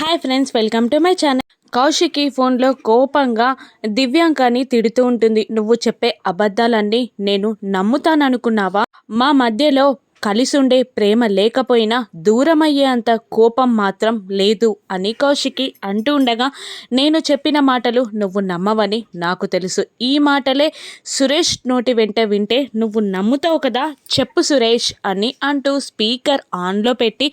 Hi friends, welcome to my channel. Kaushiki ఫోన్లో కోపంగా దివ్యాంకని తిడుతూ ఉంటుంది. నువ్వు చెప్పే అబద్ధాలన్నీ నేను నమ్ముతాననుకున్నావా? మా మధ్యలో కలిసుండే ప్రేమ లేకపోయినా దూరమయ్యే అంత కోపం మాత్రం లేదు అని కౌశికి అంటూ ఉండగా, నేను చెప్పిన మాటలు నువ్వు నమ్మవని నాకు తెలుసు. ఈ మాటలే సురేష్ నోటి వెంట వింటే నువ్వు నమ్ముతావు కదా, చెప్పు సురేష్ అని అంటూ స్పీకర్ ఆన్లో పెట్టి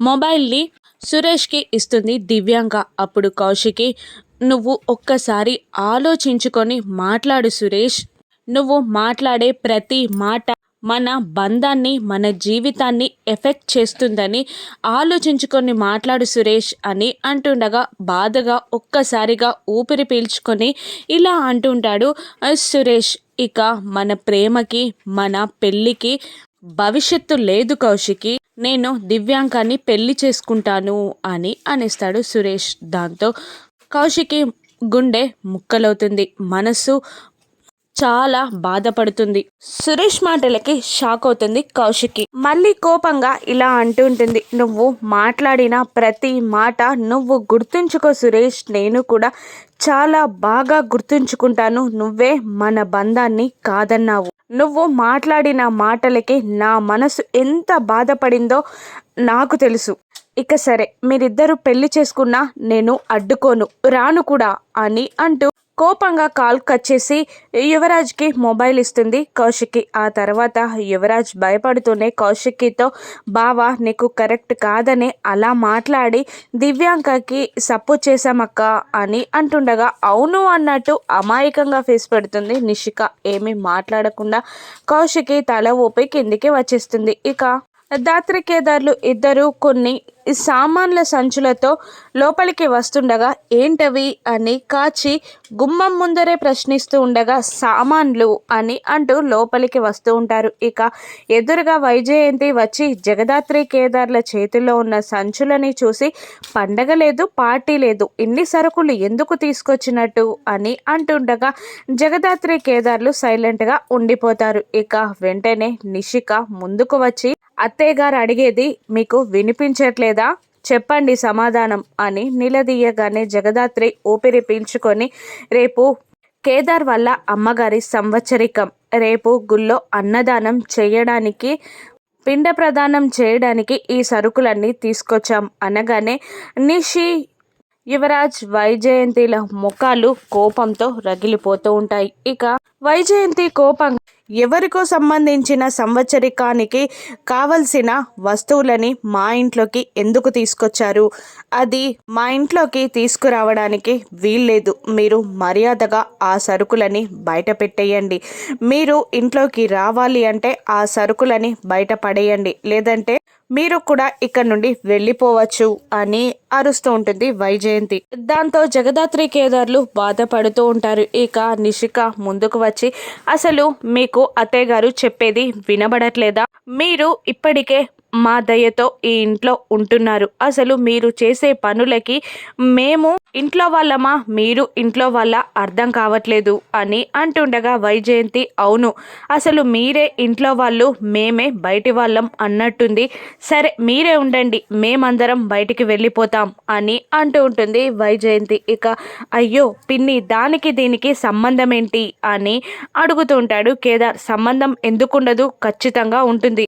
మొబైల్ని సురేష్కి ఇస్తుంది దివ్యాంక. అప్పుడు కౌశికి, నువ్వు ఒక్కసారి ఆలోచించుకొని మాట్లాడు సురేష్. నువ్వు మాట్లాడే ప్రతి మాట మన బంధాన్ని, మన జీవితాన్ని ఎఫెక్ట్ చేస్తుందని ఆలోచించుకొని మాట్లాడు సురేష్ అని అంటుండగా, బాధగా ఒక్కసారిగా ఊపిరి పీల్చుకొని ఇలా అంటుంటాడు సురేష్. ఇక మన ప్రేమకి, మన పెళ్ళికి భవిష్యత్తు లేదు కౌశికి. నేను దివ్యాంకాన్ని పెళ్లి చేసుకుంటాను అని అనేస్తాడు సురేష్. దాంతో కౌశికి గుండె ముక్కలవుతుంది, మనసు చాలా బాధపడుతుంది. సురేష్ మాటలకి షాక్ అవుతుంది కౌశికి. మళ్ళీ కోపంగా ఇలా అంటూ ఉంటుంది, నువ్వు మాట్లాడిన ప్రతి మాట నువ్వు గుర్తుంచుకో సురేష్. నేను కూడా చాలా బాగా గుర్తుంచుకుంటాను. నువ్వే మన బంధాన్ని కాదన్నావు. నువ్వు మాట్లాడిన మాటలకి నా మనసు ఎంత బాధపడిందో నాకు తెలుసు. ఇక సరే, మీరిద్దరూ పెళ్లి చేసుకున్నా నేను అడ్డుకోను, రాను కూడా అని అంటూ కోపంగా కాల్ కట్ చేసి యువరాజ్కి మొబైల్ ఇస్తుంది కౌశికి. ఆ తర్వాత యువరాజ్ భయపడుతూనే కౌశికితో, బావా నీకు కరెక్ట్ కాదని అలా మాట్లాడి దివ్యాంకకి సపోర్ట్ చేశామక్క అని అంటుండగా, అవును అన్నట్టు అమాయకంగా ఫేస్ పెడుతుంది నిషిక. ఏమీ మాట్లాడకుండా కౌశికి తల ఊపి కిందికి వచ్చేస్తుంది. ఇక దాత్రి కేదార్లు ఇద్దరు కొన్ని సామాన్ల సంచులతో లోపలికి వస్తుండగా, ఏంటవి అని కాచి గుమ్మం ముందరే ప్రశ్నిస్తూ ఉండగా, సామాన్లు అని అంటూ లోపలికి వస్తూ ఉంటారు. ఇక ఎదురుగా వైజయంతి వచ్చి జగదాత్రి కేదార్ల చేతిలో ఉన్న సంచులని చూసి, పండగ లేదు, పార్టీ లేదు, ఇన్ని సరుకులు ఎందుకు తీసుకొచ్చినట్టు అని అంటుండగా జగదాత్రి కేదార్లు సైలెంట్గా ఉండిపోతారు. ఇక వెంటనే నిషిక ముందుకు వచ్చి, అత్తయ్య గారు అడిగేది మీకు వినిపించట్లేదా, చెప్పండి సమాధానం అని నిలదీయగానే జగదాత్రి ఊపిరి పీల్చుకొని, రేపు కేదార్ వల్ల అమ్మగారి సంవత్సరికం, రేపు గుళ్ళో అన్నదానం చేయడానికి, పిండ ప్రదానం చేయడానికి ఈ సరుకులన్నీ తీసుకొచ్చాం అనగానే నిషి, యువరాజ్, వైజయంతిల ముఖాలు కోపంతో రగిలిపోతూ ఉంటాయి. ఇక వైజయంతి కోపంగా, ఎవరికో సంబంధించిన సంవత్సరికానికి కావలసిన వస్తువులని మా ఇంట్లోకి ఎందుకు తీసుకొచ్చారు? అది మా ఇంట్లోకి తీసుకురావడానికి వీల్లేదు. మీరు మర్యాదగా ఆ సరుకులని బయట పెట్టేయండి. మీరు ఇంట్లోకి రావాలి అంటే ఆ సరుకులని బయట పడేయండి, లేదంటే మీరు కూడా ఇక్కడ నుండి వెళ్ళిపోవచ్చు అని అరుస్తూ ఉంటుంది వైజయంతి. దాంతో జగదాత్రి కేదార్లు బాధపడుతూ ఉంటారు. ఇక నిషిక ముందుకు వచ్చి, అసలు మీకు అత్తయ్య గారు చెప్పేది వినబడట్లేదా? మీరు ఇప్పటికే మా దయతో ఈ ఇంట్లో ఉంటున్నారు. అసలు మీరు చేసే పనులకి మేము ఇంట్లో వాళ్ళమా, మీరు ఇంట్లో వాళ్ళ అర్థం కావట్లేదు అని అంటుండగా వైజయంతి, అవును, అసలు మీరే ఇంట్లో వాళ్ళు, మేమే బయటి వాళ్ళం అన్నట్టుంది. సరే మీరే ఉండండి, మేమందరం బయటికి వెళ్ళిపోతాం అని అంటూ ఉంటుంది వైజయంతి. ఇక అయ్యో పిన్ని, దానికి దీనికి సంబంధం ఏంటి అని అడుగుతూ ఉంటాడు కేదార్. సంబంధం ఎందుకుండదు, ఖచ్చితంగా ఉంటుంది.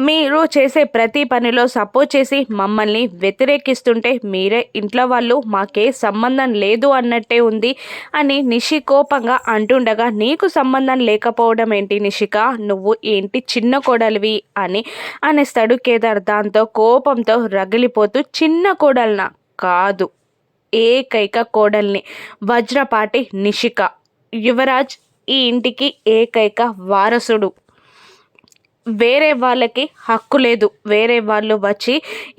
మీరు చేసే ప్రతి పనిలో సపోర్ట్ చేసి మమ్మల్ని వ్యతిరేకిస్తుంటే మీరే ఇంట్లో వాళ్ళు, మాకే సంబంధం లేదు అన్నట్టే ఉంది అని నిషి కోపంగా అంటుండగా, నీకు సంబంధం లేకపోవడం ఏంటి నిషిక, నువ్వు ఏంటి చిన్న కోడలివి అని అనేస్తాడు కేదార్. దాంతో కోపంతో రగిలిపోతూ, చిన్న కోడల్నా? కాదు, ఏకైక కోడల్ని, వజ్రపాటి నిషిక. యువరాజ్ ఈ ఇంటికి ఏకైక వారసుడు. వేరే వాళ్ళకి హక్కు లేదు. వేరే వాళ్ళు వచ్చి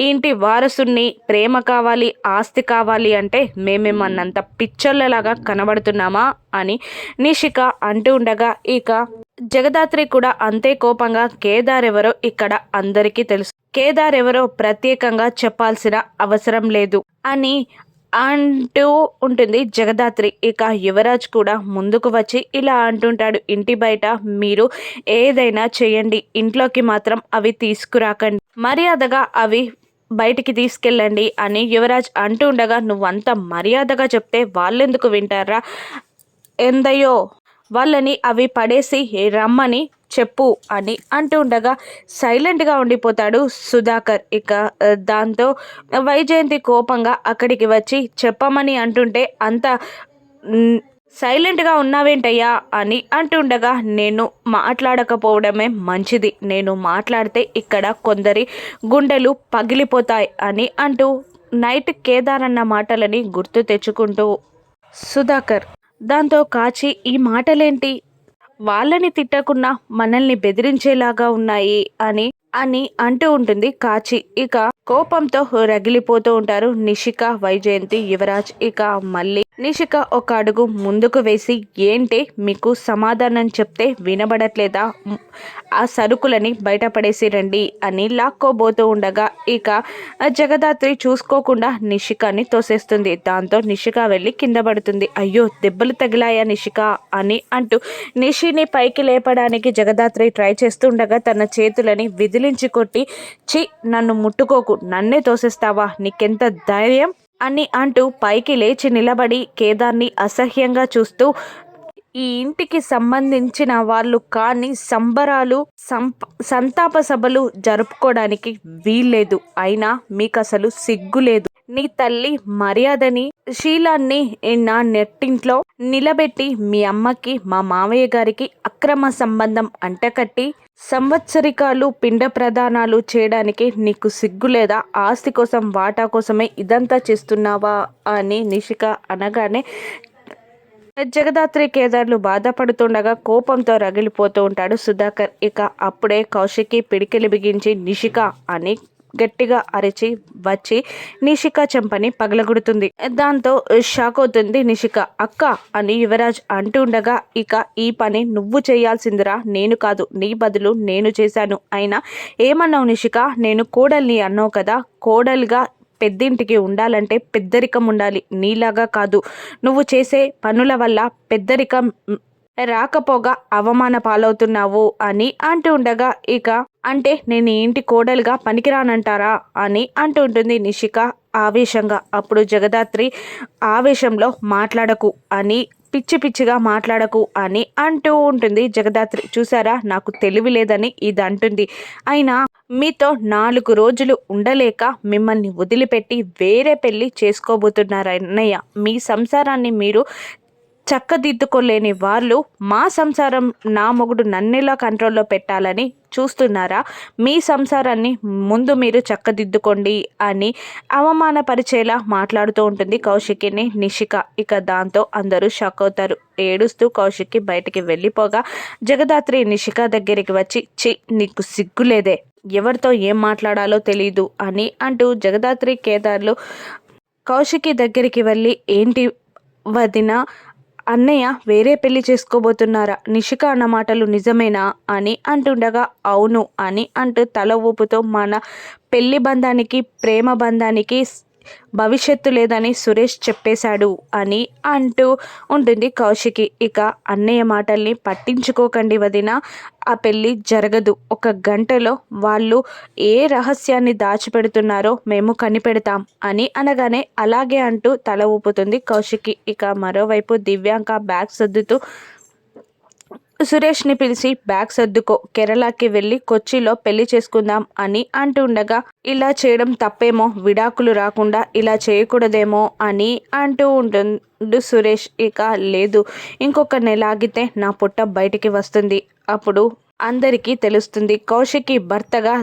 ఇంటి వారసుని, ప్రేమ కావాలి, ఆస్తి కావాలి అంటే మేమేమన్నంత పిచ్చోళ్ళలాగా కనబడుతున్నామా అని నిషిక అంటూ ఉండగా, ఇక జగదాత్రి కూడా అంతే కోపంగా, కేదార్ ఎవరో ఇక్కడ అందరికీ తెలుసు, కేదార్ ఎవరో ప్రత్యేకంగా చెప్పాల్సిన అవసరం లేదు అని అంటూ ఉంటుంది జగదాత్రి. ఇక యువరాజ్ కూడా ముందుకు వచ్చి ఇలా అంటుంటాడు, ఇంటి బయట మీరు ఏదైనా చేయండి, ఇంట్లోకి మాత్రం అవి తీసుకురాకండి, మర్యాదగా అవి బయటికి తీసుకెళ్ళండి అని యువరాజ్ అంటూ ఉండగా, నువ్వంత మర్యాదగా చెప్తే వాళ్ళెందుకు వింటారా, ఎందయ్యో వాళ్ళని అవి పడేసి రమ్మని చెప్పు అని అంటూ ఉండగా సైలెంట్గా ఉండిపోతాడు సుధాకర్. ఇక దాంతో వైజయంతి కోపంగా అక్కడికి వచ్చి చెప్పమని అంటుంటే అంత సైలెంట్గా ఉన్నావేంటయ్యా అని అంటుండగా, నేను మాట్లాడకపోవడమే మంచిది, నేను మాట్లాడితే ఇక్కడ కొందరి గుండెలు పగిలిపోతాయి అని అంటూ నైట్ కేదార్ అన్న మాటలని గుర్తు తెచ్చుకుంటూ సుధాకర్. దాంతో కాచి ఈ మాటలేంటి, వాళ్ళని తిట్టకుండా మనల్ని బెదిరించేలాగా ఉన్నాయి అని అని అంటూ ఉంటుంది కాచి. ఇక కోపంతో రగిలిపోతూ ఉంటారు నిషిక, వైజయంతి, యువరాజ్. ఇక మళ్ళీ నిషిక ఒక అడుగు ముందుకు వేసి, ఏంటి మీకు సమాధానం చెప్తే వినబడట్లేదా, ఆ సరుకులని బయటపడేసి రండి అని లాక్కోబోతూ ఉండగా ఇక జగదాత్రి చూసుకోకుండా నిషికని తోసేస్తుంది. దాంతో నిషిక వెళ్ళి కింద పడుతుంది. అయ్యో దెబ్బలు తగిలాయా నిషిక అని అంటూ నిషిని పైకి లేపడానికి జగదాత్రి ట్రై చేస్తుండగా తన చేతులని విదిలించి కొట్టి, చి నన్ను ముట్టుకోకు, నన్నే తోసేస్తావా, నీకెంత ధైర్యం అని అంటూ పైకి లేచి నిలబడి కేదార్ని అసహ్యంగా చూస్తూ, ఈ ఇంటికి సంబంధించిన వాళ్ళు కానీ సంబరాలు సంతాప సభలు జరుపుకోవడానికి వీల్లేదు, అయినా మీకు అసలు సిగ్గులేదు, నీ తల్లి మర్యాదని శీలాన్ని నా నెట్టింట్లో నిలబెట్టి మీ అమ్మకి మా మావయ్య గారికి అక్రమ సంబంధం అంటకట్టి సంవత్సరికాలు పిండ ప్రదానాలు చేయడానికి నీకు సిగ్గులేదా, ఆస్తి కోసం వాటా కోసమే ఇదంతా చేస్తున్నావా అని నిషిక అనగానే జగదాత్రి కేదార్లు బాధపడుతుండగా కోపంతో రగిలిపోతూ ఉంటాడు సుధాకర్. ఇక అప్పుడే కౌశికి పిడికిలి బిగించి నిషిక అని గట్టిగా అరిచి వచ్చి నిషిక చెంపని పగలగొడుతుంది. దాంతో షాక్ అవుతుంది నిషిక. అక్క అని యువరాజ్ అంటుండగా, ఇక ఈ పని నువ్వు చేయాల్సిందిరా, నేను కాదు, నీ బదులు నేను చేశాను. అయినా ఏమన్నావు నిషిక, నేను కోడల్ని అన్నావు కదా, కోడలుగా పెద్దింటికి ఉండాలంటే పెద్దరికం ఉండాలి, నీలాగా కాదు. నువ్వు చేసే పనుల వల్ల పెద్దరికం రాకపోగా అవమాన పాలవుతున్నావు అని అంటూ ఉండగా, ఇక అంటే నేను ఇంటి కోడలుగా పనికిరానంటారా అని అంటూ ఉంటుంది నిషిక ఆవేశంగా. అప్పుడు జగదాత్రి ఆవేశంలో మాట్లాడకు అని, పిచ్చి పిచ్చిగా మాట్లాడకు అని అంటూ ఉంటుంది జగదాత్రి. చూసారా నాకు తెలివి లేదని ఇది అంటుంది, అయినా మీతో 4 రోజులు ఉండలేక మిమ్మల్ని వదిలిపెట్టి వేరే పెళ్లి చేసుకోబోతున్నారు అన్నయ్య. మీ సంసారాన్ని మీరు చక్కదిద్దుకోలేని వాళ్ళు మా సంసారం, నా మొగుడు నన్నెలా కంట్రోల్లో పెట్టాలని చూస్తున్నారా, మీ సంసారాన్ని ముందు మీరు చక్కదిద్దుకోండి అని అవమానపరిచేలా మాట్లాడుతూ ఉంటుంది కౌశికిని నిషిక. ఇక దాంతో అందరూ షాక్ అవుతారు. ఏడుస్తూ కౌశికి బయటికి వెళ్ళిపోగా జగదాత్రి నిషిక దగ్గరికి వచ్చి, చి నీకు సిగ్గులేదే, ఎవరితో ఏం మాట్లాడాలో తెలీదు అని అంటూ జగదాత్రి కేదార్లు కౌశికి దగ్గరికి వెళ్ళి, ఏంటి వదిన, అన్నయ్య వేరే పెళ్లి చేసుకోబోతున్నారా, నిషిక అన్న మాటలు నిజమేనా అని అంటుండగా, అవును అని అంటూ తల ఊపుతో మన పెళ్లి బంధానికి ప్రేమ బంధానికి భవిష్యత్తు లేదని సురేష్ చెప్పేశాడు అని అంటూ ఉంటుంది కౌశికి. ఇక అన్నయ్య మాటల్ని పట్టించుకోకండి వదిన, ఆ పెళ్ళి జరగదు, 1 గంటలో వాళ్ళు ఏ రహస్యాన్ని దాచిపెడుతున్నారో మేము కనిపెడతాం అని అనగానే అలాగే అంటూ తల ఊపుతుంది కౌశికి. ఇక మరోవైపు దివ్యాంక బ్యాగ్ సర్దుతూ సురేష్ని పిలిచి, బ్యాగ్ సర్దుకో, కేరళకి వెళ్ళి కొచ్చిలో పెళ్లి చేసుకుందాం అని అంటుండగా, ఇలా చేయడం తప్పేమో, విడాకులు రాకుండా ఇలా చేయకూడదేమో అని అంటూ ఉంటుంది సురేష్. ఇక లేదు, ఇంకొక నెల ఆగితే నా పుట్ట బయటికి వస్తుంది, అప్పుడు అందరికీ తెలుస్తుంది, కౌశికి భర్తగా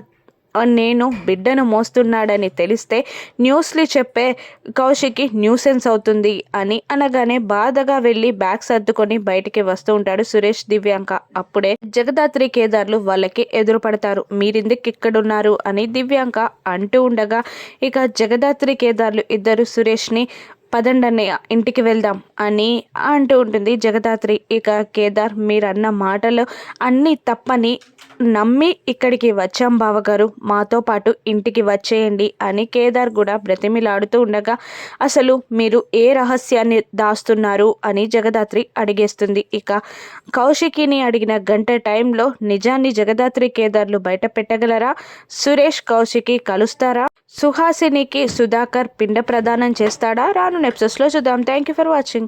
నేను బిడ్డను మోస్తున్నాడని తెలిస్తే న్యూస్లు చెప్పే కౌశికి న్యూసెన్స్ అవుతుంది అని అనగానే బాధగా వెళ్ళి బ్యాగ్ సర్దుకొని బయటికి వస్తూ ఉంటాడు సురేష్, దివ్యాంక. అప్పుడే జగదాత్రి కేదార్లు వాళ్ళకి ఎదురుపడతారు. మీరెందుకు ఇక్కడున్నారు అని దివ్యాంక అంటూ ఉండగా, ఇక జగదాత్రి కేదార్లు ఇద్దరు సురేష్ని పదండన్నయ్య ఇంటికి వెళ్దాం అని అంటూ ఉంటుంది జగదాత్రి. ఇక కేదార్, మీరన్న మాటలు అన్నీ తప్పని నమ్మి ఇక్కడికి వచ్చాం బావగారు, మాతో పాటు ఇంటికి వచ్చేయండి అని కేదార్ కూడా బ్రతిమిలాడుతూ ఉండగా, అసలు మీరు ఏ రహస్యాన్ని దాస్తున్నారు అని జగదాత్రి అడిగేస్తుంది. ఇక కౌశికిని అడిగిన గంట టైంలో నిజాన్ని జగదాత్రి కేదార్లు బయట పెట్టగలరా, సురేష్ కౌశికి కలుస్తారా, సుహాసినికి సుధాకర్ పిండ ప్రదానం చేస్తాడా? రాను ఎపిసోడ్స్లో చూద్దాం. Thank you for watching.